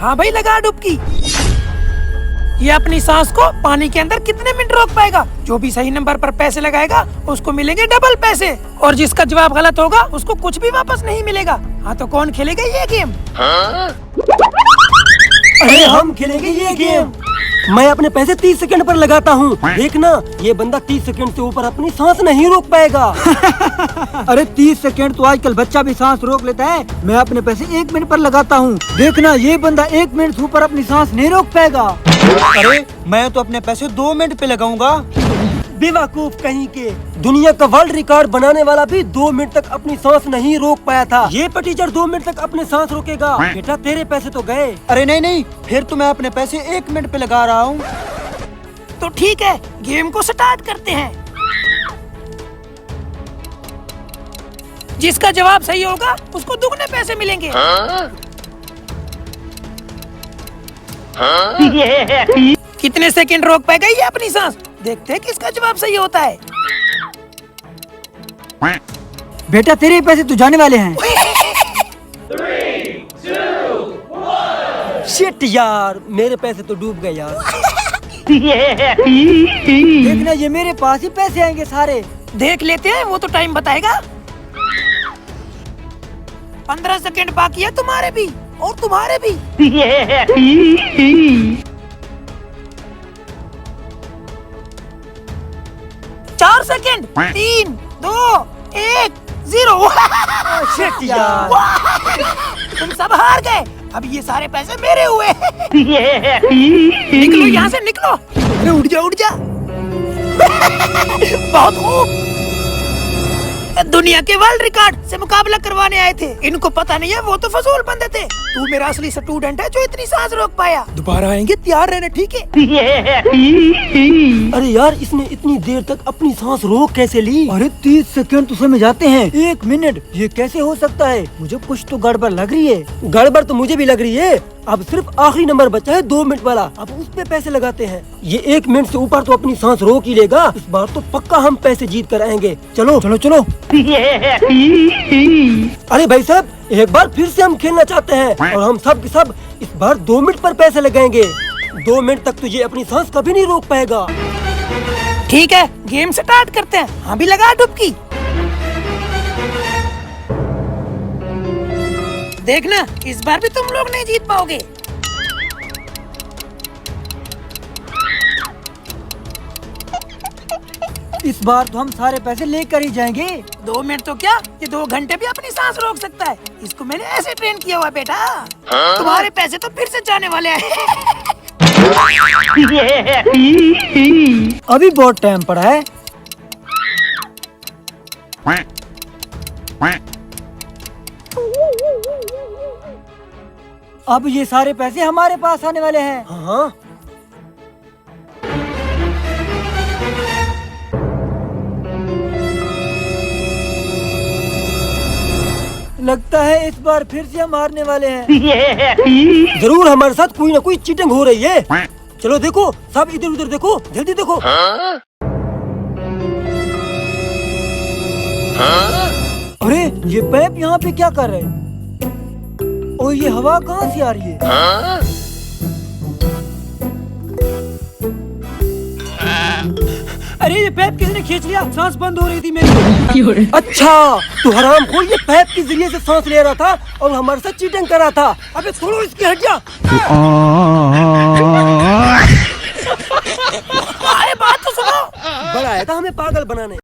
हाँ भाई, लगा डुबकी। ये अपनी सांस को पानी के अंदर कितने मिनट रोक पाएगा? जो भी सही नंबर पर पैसे लगाएगा उसको मिलेंगे डबल पैसे, और जिसका जवाब गलत होगा उसको कुछ भी वापस नहीं मिलेगा। हाँ तो कौन खेलेगा ये गेम? अरे हम खेलेंगे ये गेम। मैं अपने पैसे 30 सेकंड पर लगाता हूँ। देखना, ये बंदा 30 सेकंड से ऊपर अपनी सांस नहीं रोक पाएगा। अरे 30 सेकंड तो आजकल बच्चा भी सांस रोक लेता है। मैं अपने पैसे 1 मिनट पर लगाता हूँ। देखना, ये बंदा 1 मिनट से ऊपर अपनी सांस नहीं रोक पाएगा। अरे मैं तो अपने पैसे 2 मिनट पे लगाऊंगा। बेवकूफ कहीं के, दुनिया का वर्ल्ड रिकॉर्ड बनाने वाला भी 2 मिनट तक अपनी सांस नहीं रोक पाया था। ये टीचर 2 मिनट तक अपनी सांस रोकेगा। बेटा तेरे पैसे तो गए। अरे नहीं, फिर तो मैं अपने पैसे 1 मिनट पे लगा रहा हूँ। तो ठीक है, गेम को स्टार्ट करते हैं। जिसका जवाब सही होगा उसको दुगने पैसे मिलेंगे। कितने सेकंड रोक पाएगा ये अपनी सांस? देखते हैं किसका जवाब सही होता है। बेटा तेरे पैसे तो जाने वाले हैं। 3, 2, 1। शिट यार, मेरे पैसे तो डूब गए यार। देखना, ये मेरे पास ही पैसे आएंगे सारे। देख लेते हैं, वो तो टाइम बताएगा। 15 सेकंड बाकी है तुम्हारे भी और तुम्हारे भी। 4 सेकंड। 3, 2, 1, 0। शिट यार, तुम सब हार गए। अब ये सारे पैसे मेरे हुए। निकलो यहाँ से, निकलो। अरे उठ जा, उठ जा। बहुत खूब। दुनिया के वर्ल्ड रिकॉर्ड से मुकाबला करवाने आए थे। इनको पता नहीं है वो तो फजूल बंदे थे। तू मेरा असली स्टूडेंट है जो इतनी सांस रोक पाया। दोबारा आएंगे, तैयार रहना, ठीक है? अरे यार, इसने इतनी देर तक अपनी सांस रोक कैसे ली? अरे 30 सेकंड तो समझ आते हैं, 1 मिनट, ये कैसे हो सकता है? मुझे कुछ तो गड़बड़ लग रही है। गड़बड़ तो मुझे भी लग रही है। अब सिर्फ आखिरी नंबर बचा है 2 मिनट वाला। अब उस पे पैसे लगाते हैं। ये 1 मिनट से ऊपर तो अपनी सांस रोक ही लेगा। इस बार तो पक्का हम पैसे जीत कर आएंगे। चलो चलो चलो। अरे भाई साहब, एक बार फिर से हम खेलना चाहते हैं और हम सब के सब इस बार 2 मिनट पर पैसे लगाएंगे। 2 मिनट तक तो ये अपनी सांस कभी नहीं रोक पाएगा। ठीक है, गेम स्टार्ट करते हैं। हाँ भी लगा डुबकी। देखना, इस बार भी तुम लोग नहीं जीत पाओगे। इस बार तो हम सारे पैसे लेकर ही जाएंगे। 2 मिनट तो क्या, ये 2 घंटे भी अपनी सांस रोक सकता है। इसको मैंने ऐसे ट्रेन किया हुआ बेटा। तुम्हारे पैसे तो फिर से जाने वाले हैं। अभी बहुत टाइम पड़ा है। अब ये सारे पैसे हमारे पास आने वाले हैं। हाँ, लगता है इस बार फिर से हम हारने वाले हैं। जरूर हमारे साथ कोई ना कोई चीटिंग हो रही है। चलो देखो, सब इधर उधर देखो, जल्दी देखो। अरे ये पैप यहाँ पे क्या कर रहे हैं? और ये हवा कहाँ से आ रही है? अरे ये पैप किसने खींच लिया? सांस बंद हो रही थी मेरी। अच्छा, तो हराम खोर ये पैप के जरिए से सांस ले रहा था और हमारे साथ चीटिंग कर रहा था। अबे छोड़ो इसकी, हट जा। अरे बात तो सुनो। बड़ा आया था हमें पागल बनाने।